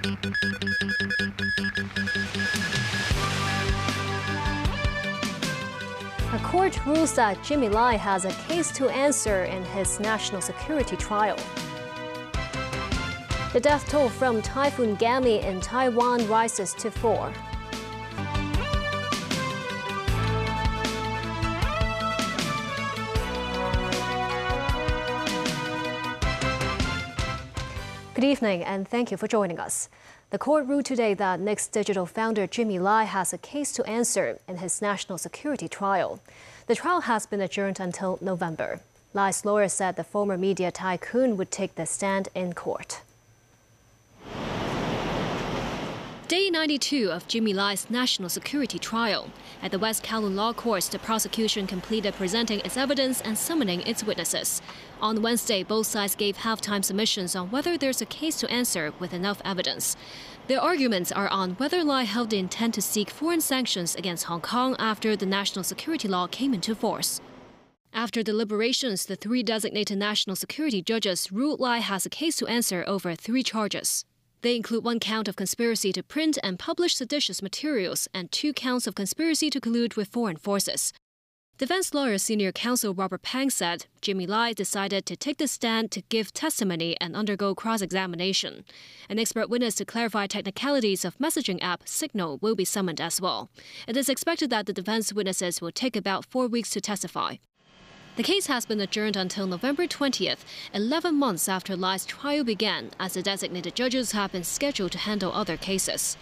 A court rules that Jimmy Lai has a case to answer in his national security trial. The death toll from Typhoon Gami in Taiwan rises to 4. Good evening, and thank you for joining us. The court ruled today that NYX Digital founder Jimmy Lai has a case to answer in his national security trial. The trial has been adjourned until November. Lai's lawyer said the former media tycoon would take the stand in court. Day 92 of Jimmy Lai's national security trial. At the West Kowloon Law Courts, the prosecution completed presenting its evidence and summoning its witnesses. On Wednesday, both sides gave halftime submissions on whether there's a case to answer with enough evidence. Their arguments are on whether Lai held the intent to seek foreign sanctions against Hong Kong after the national security law came into force. After deliberations, the 3 designated national security judges ruled Lai has a case to answer over 3 charges. They include 1 count of conspiracy to print and publish seditious materials and 2 counts of conspiracy to collude with foreign forces. Defense lawyer senior counsel Robert Pang said Jimmy Lai decided to take the stand to give testimony and undergo cross-examination. An expert witness to clarify technicalities of messaging app Signal will be summoned as well. It is expected that the defense witnesses will take about 4 weeks to testify. The case has been adjourned until November 20th, 11 months after Lai's trial began, as the designated judges have been scheduled to handle other cases.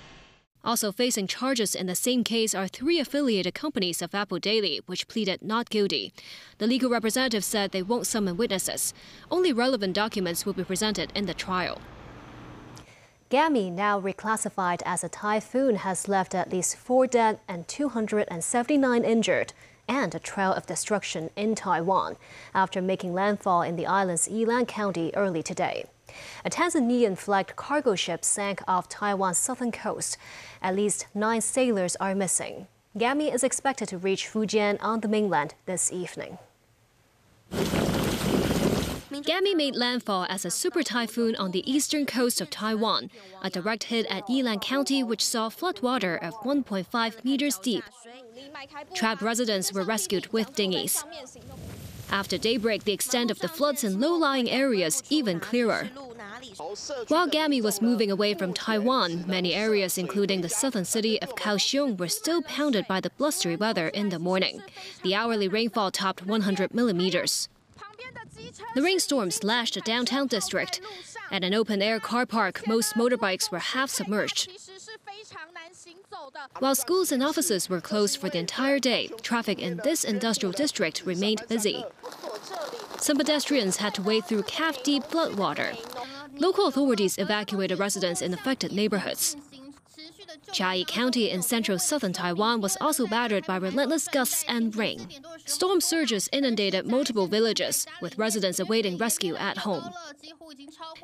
Also facing charges in the same case are 3 affiliated companies of Apple Daily, which pleaded not guilty. The legal representative said they won't summon witnesses. Only relevant documents will be presented in the trial. Gami, now reclassified as a typhoon, has left at least 4 dead and 279 injured, and a trail of destruction in Taiwan after making landfall in the island's Yilan County early today. A Tanzanian-flagged cargo ship sank off Taiwan's southern coast. At least 9 sailors are missing. Gami is expected to reach Fujian on the mainland this evening. Gami made landfall as a super typhoon on the eastern coast of Taiwan, a direct hit at Yilan County which saw floodwater of 1.5 meters deep. Trapped residents were rescued with dinghies. After daybreak, the extent of the floods in low-lying areas even clearer. While Gami was moving away from Taiwan, many areas, including the southern city of Kaohsiung, were still pounded by the blustery weather in the morning. The hourly rainfall topped 100 millimeters. The rainstorm slashed the downtown district. At an open-air car park, most motorbikes were half submerged. While schools and offices were closed for the entire day, traffic in this industrial district remained busy. Some pedestrians had to wade through calf-deep floodwater. Local authorities evacuated residents in affected neighborhoods. Chiayi County in central southern Taiwan was also battered by relentless gusts and rain. Storm surges inundated multiple villages, with residents awaiting rescue at home.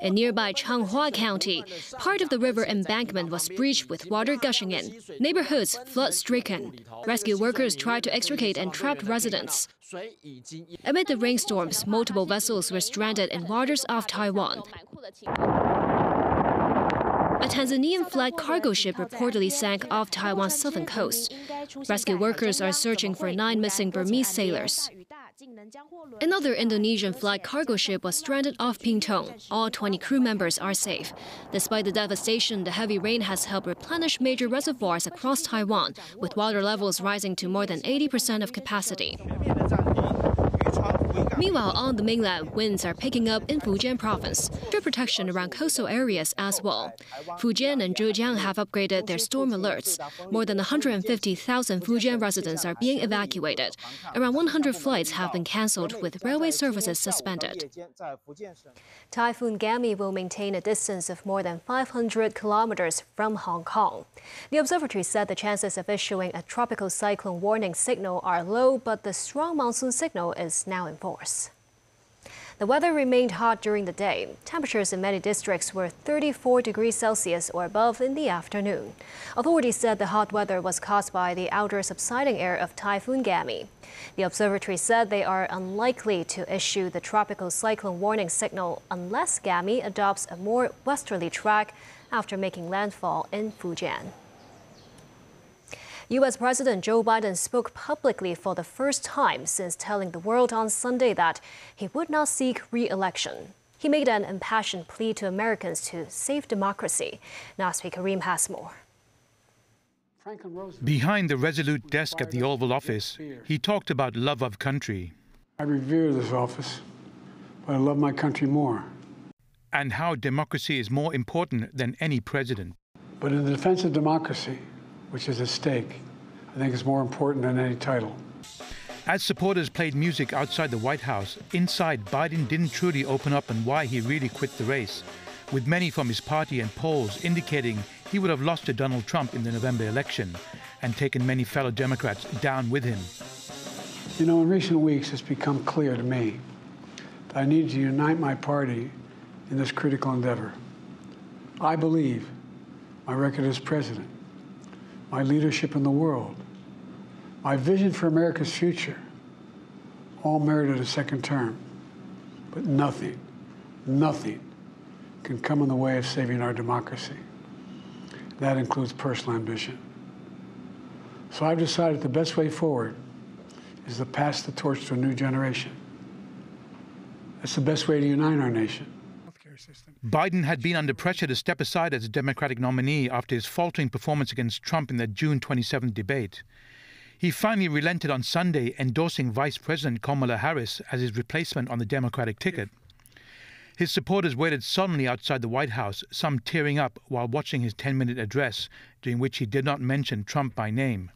In nearby Changhua County, part of the river embankment was breached with water gushing in. Neighborhoods flood-stricken. Rescue workers tried to extricate entrapped residents. Amid the rainstorms, multiple vessels were stranded in waters off Taiwan. A Tanzanian-flagged cargo ship reportedly sank off Taiwan's southern coast. Rescue workers are searching for 9 missing Burmese sailors. Another Indonesian-flagged cargo ship was stranded off Pingtung. All 20 crew members are safe. Despite the devastation, the heavy rain has helped replenish major reservoirs across Taiwan, with water levels rising to more than 80% of capacity. Meanwhile, on the mainland, winds are picking up in Fujian province. Strict protection around coastal areas as well. Fujian and Zhejiang have upgraded their storm alerts. More than 150,000 Fujian residents are being evacuated. Around 100 flights have been cancelled, with railway services suspended. Typhoon Gami will maintain a distance of more than 500 kilometers from Hong Kong. The observatory said the chances of issuing a tropical cyclone warning signal are low, but the strong monsoon signal is now in force. The weather remained hot during the day. Temperatures in many districts were 34 degrees Celsius or above in the afternoon. Authorities said the hot weather was caused by the outer subsiding air of Typhoon Gami. The observatory said they are unlikely to issue the tropical cyclone warning signal unless Gami adopts a more westerly track after making landfall in Fujian. U.S. President Joe Biden spoke publicly for the first time since telling the world on Sunday that he would not seek re-election. He made an impassioned plea to Americans to save democracy. Nasri Karim has more. Behind the resolute desk at the Oval Office, he talked about love of country. I revere this office, but I love my country more. And how democracy is more important than any president. But in the defense of democracy, which is at stake, I think it's more important than any title. As supporters played music outside the White House, inside Biden didn't truly open up on why he really quit the race, with many from his party and polls indicating he would have lost to Donald Trump in the November election and taken many fellow Democrats down with him. You know, in recent weeks, it's become clear to me that I need to unite my party in this critical endeavor. I believe my record as president, my leadership in the world, my vision for America's future, all merited a second term. But nothing can come in the way of saving our democracy. That includes personal ambition. So I've decided the best way forward is to pass the torch to a new generation. That's the best way to unite our nation. Biden had been under pressure to step aside as a Democratic nominee after his faltering performance against Trump in the June 27 debate. He finally relented on Sunday, endorsing Vice President Kamala Harris as his replacement on the Democratic ticket. His supporters waited solemnly outside the White House, some tearing up while watching his 10-minute address, during which he did not mention Trump by name.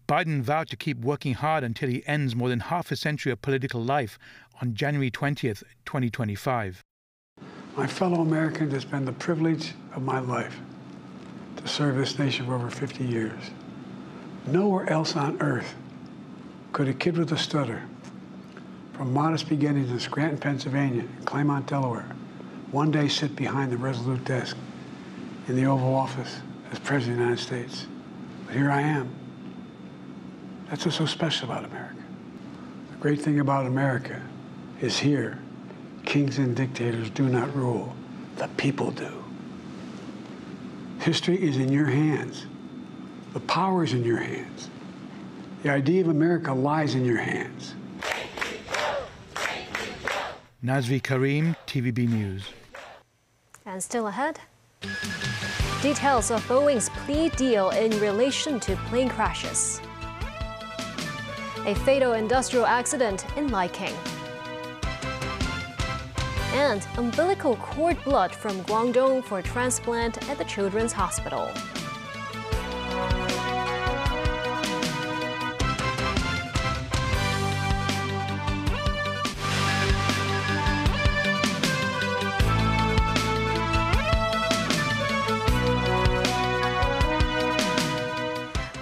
Biden vowed to keep working hard until he ends more than half a century of political life on January 20th, 2025. My fellow Americans, it's been the privilege of my life to serve this nation for over 50 years. Nowhere else on earth could a kid with a stutter, from modest beginnings in Scranton, Pennsylvania, and Claremont, Delaware, one day sit behind the resolute desk in the Oval Office as President of the United States. But here I am. That's what's so special about America. The great thing about America is here, kings and dictators do not rule, the people do. History is in your hands. The power is in your hands. The idea of America lies in your hands. Nasri Karim, TVB News. And still ahead, details of Boeing's plea deal in relation to plane crashes. A fatal industrial accident in Liking. And umbilical cord blood from Guangdong for transplant at the Children's Hospital.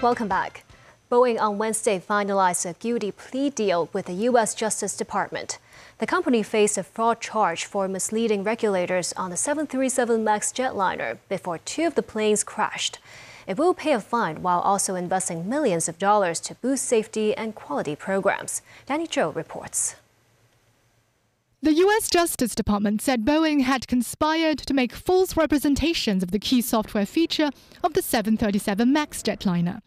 Welcome back. Boeing on Wednesday finalized a guilty plea deal with the U.S. Justice Department. The company faced a fraud charge for misleading regulators on the 737 MAX jetliner before two of the planes crashed. It will pay a fine while also investing millions of dollars to boost safety and quality programs. Danny Zhou reports. The U.S. Justice Department said Boeing had conspired to make false representations of the key software feature of the 737 MAX jetliner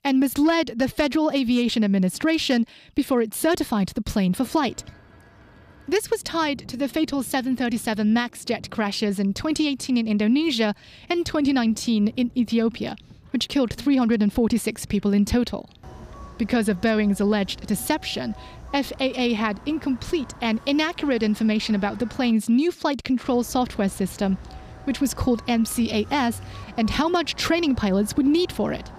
and misled the Federal Aviation Administration before it certified the plane for flight. This was tied to the fatal 737 MAX jet crashes in 2018 in Indonesia and 2019 in Ethiopia, which killed 346 people in total. Because of Boeing's alleged deception, FAA had incomplete and inaccurate information about the plane's new flight control software system, which was called MCAS, and how much training pilots would need for it.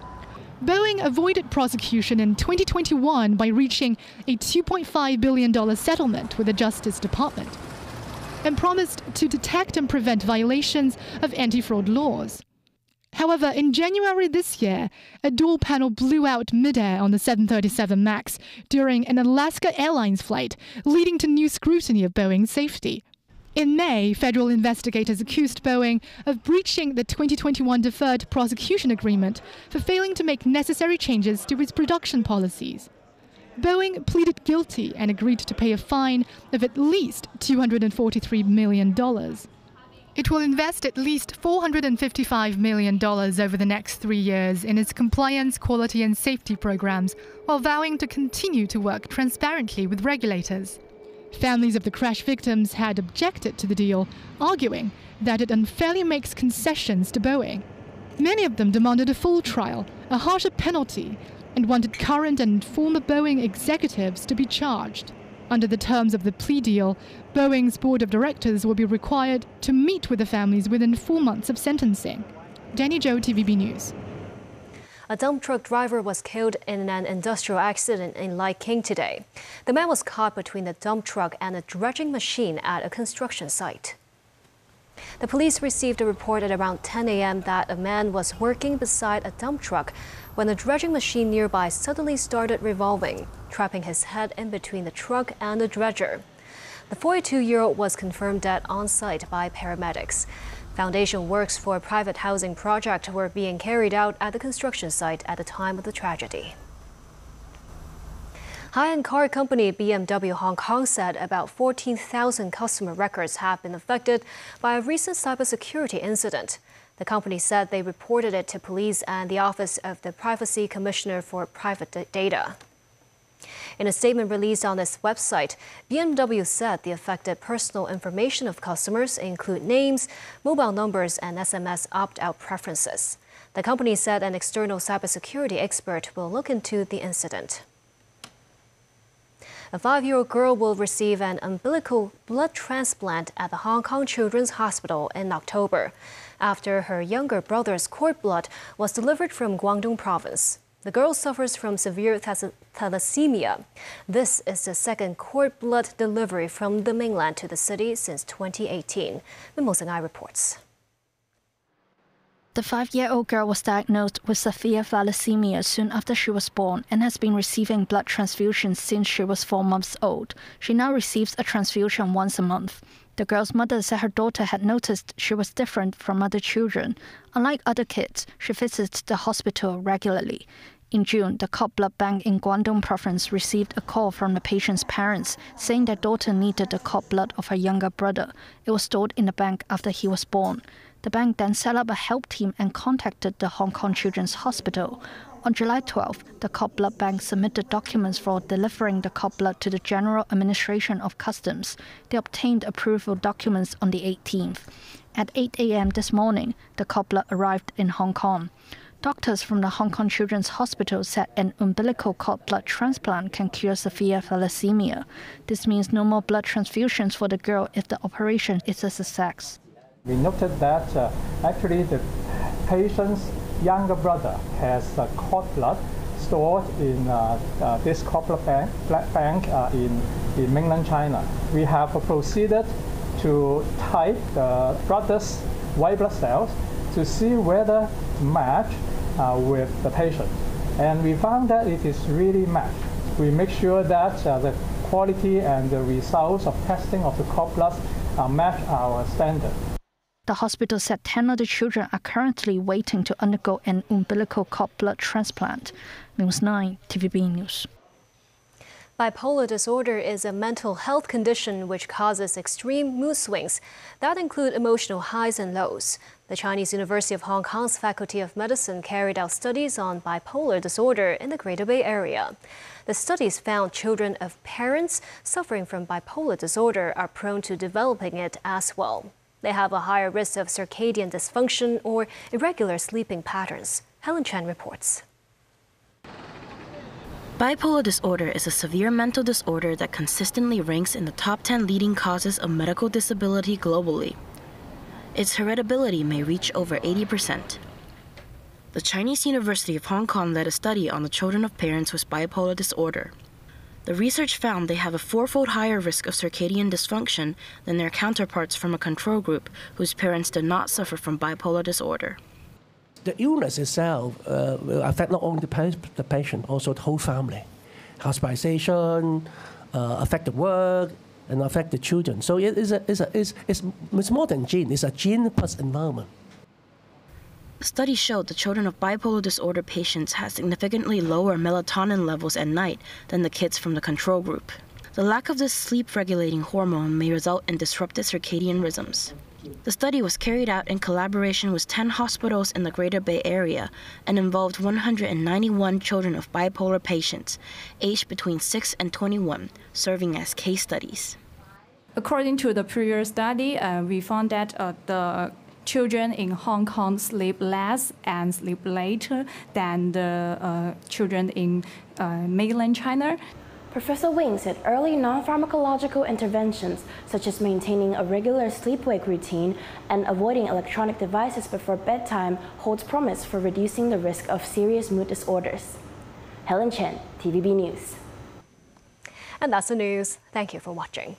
Boeing avoided prosecution in 2021 by reaching a $2.5 billion settlement with the Justice Department and promised to detect and prevent violations of anti-fraud laws. However, in January this year, a door panel blew out midair on the 737 MAX during an Alaska Airlines flight, leading to new scrutiny of Boeing's safety. In May, federal investigators accused Boeing of breaching the 2021 deferred prosecution agreement for failing to make necessary changes to its production policies. Boeing pleaded guilty and agreed to pay a fine of at least $243 million. It will invest at least $455 million over the next 3 years in its compliance, quality and safety programs, while vowing to continue to work transparently with regulators. Families of the crash victims had objected to the deal, arguing that it unfairly makes concessions to Boeing. Many of them demanded a full trial, a harsher penalty, and wanted current and former Boeing executives to be charged. Under the terms of the plea deal, Boeing's board of directors will be required to meet with the families within 4 months of sentencing. Jenny Zhou, TVB News. A dump truck driver was killed in an industrial accident in Lai King today. The man was caught between the dump truck and a dredging machine at a construction site. The police received a report at around 10 a.m. that a man was working beside a dump truck when the dredging machine nearby suddenly started revolving, trapping his head in between the truck and the dredger. The 42-year-old was confirmed dead on site by paramedics. Foundation works for a private housing project were being carried out at the construction site at the time of the tragedy. High-end car company BMW Hong Kong said about 14,000 customer records have been affected by a recent cybersecurity incident. The company said they reported it to police and the Office of the Privacy Commissioner for Private Data. In a statement released on its website, BMW said the affected personal information of customers include names, mobile numbers, and SMS opt-out preferences. The company said an external cybersecurity expert will look into the incident. A 5-year-old girl will receive an umbilical blood transplant at the Hong Kong Children's Hospital in October, after her younger brother's cord blood was delivered from Guangdong province. The girl suffers from severe thalassemia. This is the second cord blood delivery from the mainland to the city since 2018. Mimo Sengai reports. The 5-year-old girl was diagnosed with severe thalassemia soon after she was born and has been receiving blood transfusions since she was 4 months old. She now receives a transfusion once a month. The girl's mother said her daughter had noticed she was different from other children. Unlike other kids, she visits the hospital regularly. In June, the cord blood bank in Guangdong province received a call from the patient's parents saying their daughter needed the cord blood of her younger brother. It was stored in the bank after he was born. The bank then set up a help team and contacted the Hong Kong Children's Hospital. On July 12, the cord blood bank submitted documents for delivering the cord blood to the General Administration of Customs. They obtained approval documents on the 18th. At 8 a.m. this morning, the cord blood arrived in Hong Kong. Doctors from the Hong Kong Children's Hospital said an umbilical cord blood transplant can cure severe thalassemia. This means no more blood transfusions for the girl if the operation is a success. We noted that actually the patient's younger brother has cord blood stored in this cord blood bank in mainland China. We have proceeded to type the brother's white blood cells to see whether to match with the patient. And we found that it is really matched. We make sure that the quality and the results of testing of the cord blood match our standard. The hospital said 10 other children are currently waiting to undergo an umbilical cord blood transplant. News 9, TVB News. Bipolar disorder is a mental health condition which causes extreme mood swings that include emotional highs and lows. The Chinese University of Hong Kong's Faculty of Medicine carried out studies on bipolar disorder in the Greater Bay Area. The studies found children of parents suffering from bipolar disorder are prone to developing it as well. They have a higher risk of circadian dysfunction or irregular sleeping patterns. Helen Chen reports. Bipolar disorder is a severe mental disorder that consistently ranks in the top 10 leading causes of medical disability globally. Its heritability may reach over 80%. The Chinese University of Hong Kong led a study on the children of parents with bipolar disorder. The research found they have a 4-fold higher risk of circadian dysfunction than their counterparts from a control group whose parents did not suffer from bipolar disorder. The illness itself will affect not only the patient, also the whole family. Hospitalization, affect the work, and affect the children. So it's more than gene. It's a gene plus environment. Studies showed the children of bipolar disorder patients had significantly lower melatonin levels at night than the kids from the control group. The lack of this sleep-regulating hormone may result in disrupted circadian rhythms. The study was carried out in collaboration with 10 hospitals in the Greater Bay Area and involved 191 children of bipolar patients, aged between 6 and 21, serving as case studies. According to the previous study, we found that the children in Hong Kong sleep less and sleep later than the children in mainland China. Professor Wing said early non-pharmacological interventions, such as maintaining a regular sleep-wake routine and avoiding electronic devices before bedtime, holds promise for reducing the risk of serious mood disorders. Helen Chen, TVB News. And that's the news. Thank you for watching.